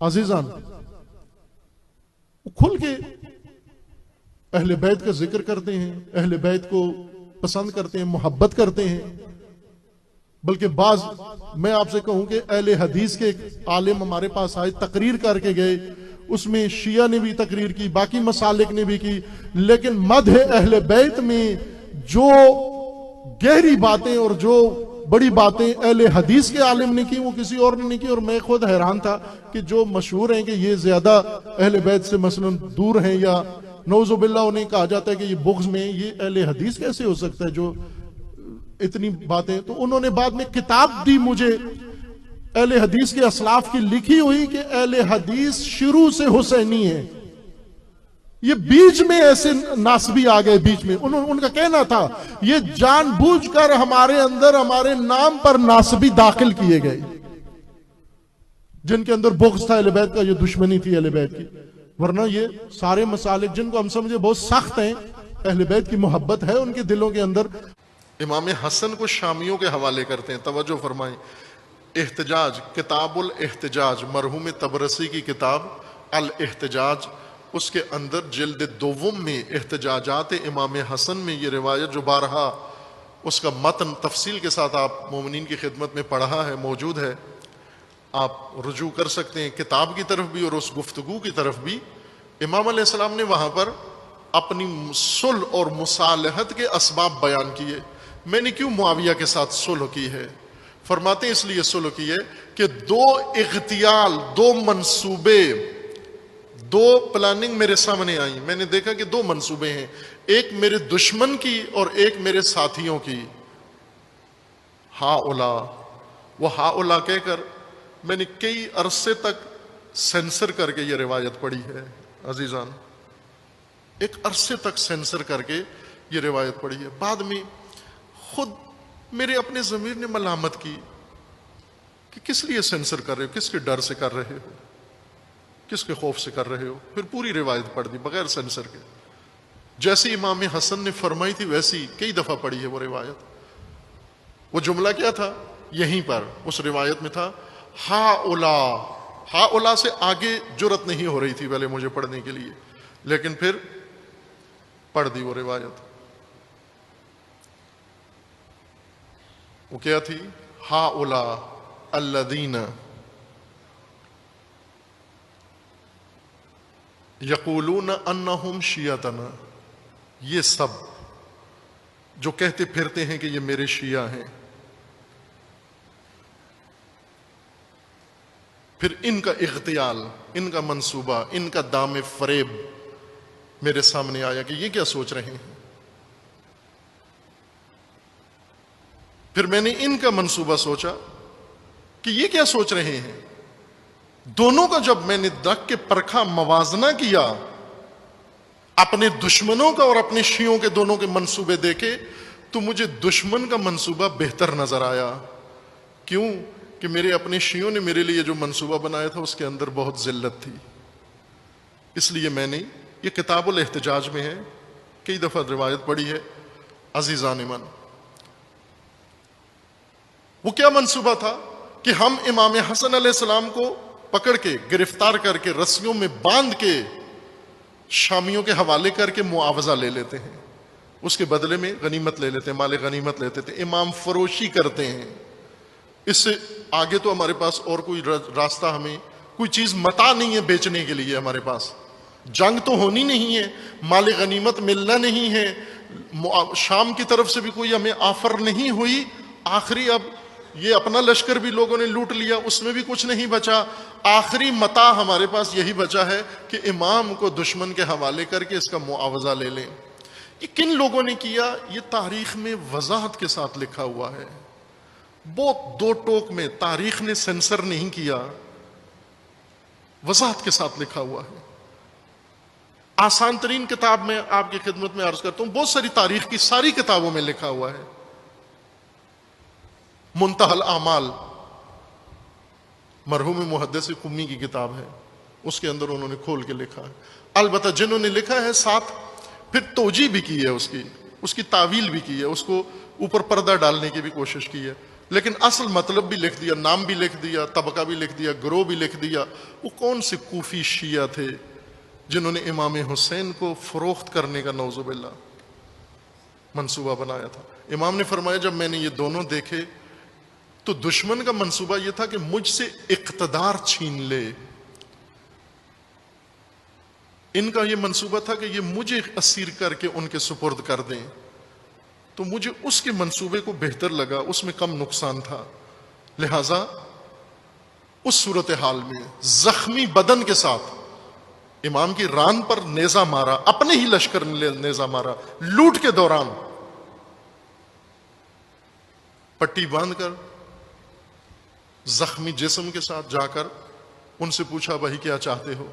عزیزان کھل کے اہل بیت کا ذکر کرتے ہیں، اہل بیت کو پسند کرتے ہیں، محبت کرتے ہیں، بلکہ بعض میں آپ سے کہوں کہ اہل حدیث کے ایک عالم ہمارے پاس آئے، تقریر کر کے گئے، اس میں شیعہ نے بھی تقریر کی، باقی مسالک نے بھی کی، لیکن مدح اہل بیت میں جو گہری باتیں اور جو بڑی باتیں اہل حدیث کے عالم نے کی وہ کسی اور نے نہیں کی. اور میں خود حیران تھا کہ جو مشہور ہیں کہ یہ زیادہ اہل بیت سے مثلا دور ہیں یا نعوذ باللہ انہیں کہا جاتا ہے کہ یہ بغض میں، یہ اہل حدیث کیسے ہو سکتا ہے جو اتنی باتیں. تو انہوں نے بعد میں کتاب دی مجھے اہل حدیث کے اسلاف کی لکھی ہوئی کہ اہل حدیث شروع سے حسینی ہے. یہ بیچ میں ایسے ناسبی آ گئے بیچ میں. ان کا کہنا تھا یہ جان بوجھ کر ہمارے اندر ہمارے نام پر ناسبی داخل کیے گئے جن کے اندر بغض تھا اہل بیت کا، یہ دشمنی تھی اہل بیت کی. ورنہ یہ سارے مسالک جن کو ہم سمجھے بہت سخت ہیں، اہل بیت کی محبت ہے ان کے دلوں کے اندر. امام حسن کو شامیوں کے حوالے کرتے ہیں. توجہ فرمائیں. احتجاج، کتاب الاحتجاج، مرحوم طبرسی کی کتاب الاحتجاج، اس کے اندر جلد دوم میں احتجاجات امام حسن میں یہ روایت جو بارہا اس کا متن تفصیل کے ساتھ آپ مومنین کی خدمت میں پڑھا ہے، موجود ہے، آپ رجوع کر سکتے ہیں کتاب کی طرف بھی اور اس گفتگو کی طرف بھی. امام علیہ السلام نے وہاں پر اپنی صلح اور مصالحت کے اسباب بیان کیے. میں نے کیوں معاویہ کے ساتھ صلح کی ہے؟ فرماتے ہیں اس لیے صلح کی ہے کہ دو اغتیال، دو منصوبے، دو پلاننگ میرے سامنے آئیں. میں نے دیکھا کہ دو منصوبے ہیں، ایک میرے دشمن کی اور ایک میرے ساتھیوں کی. ہا اولا، وہ ہا اولا کہہ کر میں نے کئی عرصے تک سینسر کر کے یہ روایت پڑھی ہے. عزیزان ایک عرصے تک سینسر کر کے یہ روایت پڑھی ہے. بعد میں خود میرے اپنے ضمیر نے ملامت کی کہ کس لیے سینسر کر رہے ہو، کس کے ڈر سے کر رہے ہو، کس کے خوف سے کر رہے ہو. پھر پوری روایت پڑھ دی بغیر سینسر کے. جیسی امام حسن نے فرمائی تھی ویسی کئی دفعہ پڑھی ہے وہ روایت. وہ جملہ کیا تھا؟ یہیں پر اس روایت میں تھا ہا اولا. ہا اولا سے آگے جرت نہیں ہو رہی تھی پہلے مجھے پڑھنے کے لیے، لیکن پھر پڑھ دی وہ روایت. وہ کیا تھی؟ ہا اولا الذین یقولون انہم شیعتنا، یہ سب جو کہتے پھرتے ہیں کہ یہ میرے شیعہ ہیں. پھر ان کا اغتیال، ان کا منصوبہ، ان کا دام فریب میرے سامنے آیا کہ یہ کیا سوچ رہے ہیں. پھر میں نے ان کا منصوبہ سوچا کہ یہ کیا سوچ رہے ہیں. دونوں کا جب میں نے رکھ کے پرکھا، موازنہ کیا، اپنے دشمنوں کا اور اپنے شیعوں کے دونوں کے منصوبے دیکھے، تو مجھے دشمن کا منصوبہ بہتر نظر آیا. کیوں؟ کہ میرے اپنے شیعوں نے میرے لیے جو منصوبہ بنایا تھا اس کے اندر بہت ذلت تھی. اس لیے میں نے یہ کتاب الاحتجاج میں ہے، کئی دفعہ روایت پڑھی ہے. عزیزان من، وہ کیا منصوبہ تھا کہ ہم امام حسن علیہ السلام کو پکڑ کے گرفتار کر کے رسیوں میں باندھ کے شامیوں کے حوالے کر کے معاوضہ لے لیتے ہیں، اس کے بدلے میں غنیمت لے لیتے ہیں، مال غنیمت لیتے تھے، امام فروشی کرتے ہیں. اس سے آگے تو ہمارے پاس اور کوئی راستہ، ہمیں کوئی چیز متاع نہیں ہے بیچنے کے لیے. ہمارے پاس جنگ تو ہونی نہیں ہے، مال غنیمت ملنا نہیں ہے، شام کی طرف سے بھی کوئی ہمیں آفر نہیں ہوئی. آخری اب یہ اپنا لشکر بھی لوگوں نے لوٹ لیا، اس میں بھی کچھ نہیں بچا. آخری متاع ہمارے پاس یہی بچا ہے کہ امام کو دشمن کے حوالے کر کے اس کا معاوضہ لے لیں. یہ کن لوگوں نے کیا؟ یہ تاریخ میں وضاحت کے ساتھ لکھا ہوا ہے، بہت دو ٹوک میں. تاریخ نے سینسر نہیں کیا، وضاحت کے ساتھ لکھا ہوا ہے. آسان ترین کتاب میں آپ کی خدمت میں عرض کرتا ہوں، بہت ساری تاریخ کی ساری کتابوں میں لکھا ہوا ہے. منتہی الاعمال مرحوم محدث قمی کی کتاب ہے، اس کے اندر انہوں نے کھول کے لکھا ہے. البتہ جنہوں نے لکھا ہے ساتھ پھر توجیہ بھی کی ہے، اس کی تعویل بھی کی ہے، اس کو اوپر پردہ ڈالنے کی بھی کوشش کی ہے. لیکن اصل مطلب بھی لکھ دیا، نام بھی لکھ دیا، طبقہ بھی لکھ دیا، گروہ بھی لکھ دیا۔ وہ کون سے کوفی شیعہ تھے جنہوں نے امام حسین کو فروخت کرنے کا نعوذ باللہ منصوبہ بنایا تھا؟ امام نے فرمایا جب میں نے یہ دونوں دیکھے تو دشمن کا منصوبہ یہ تھا کہ مجھ سے اقتدار چھین لے۔ ان کا یہ منصوبہ تھا کہ یہ مجھے اسیر کر کے ان کے سپرد کر دیں، تو مجھے اس کے منصوبے کو بہتر لگا، اس میں کم نقصان تھا، لہذا اس صورتحال میں زخمی بدن کے ساتھ امام کی ران پر نیزہ مارا، اپنے ہی لشکر نے نیزہ مارا، لوٹ کے دوران پٹی باندھ کر زخمی جسم کے ساتھ جا کر ان سے پوچھا بھائی کیا چاہتے ہو؟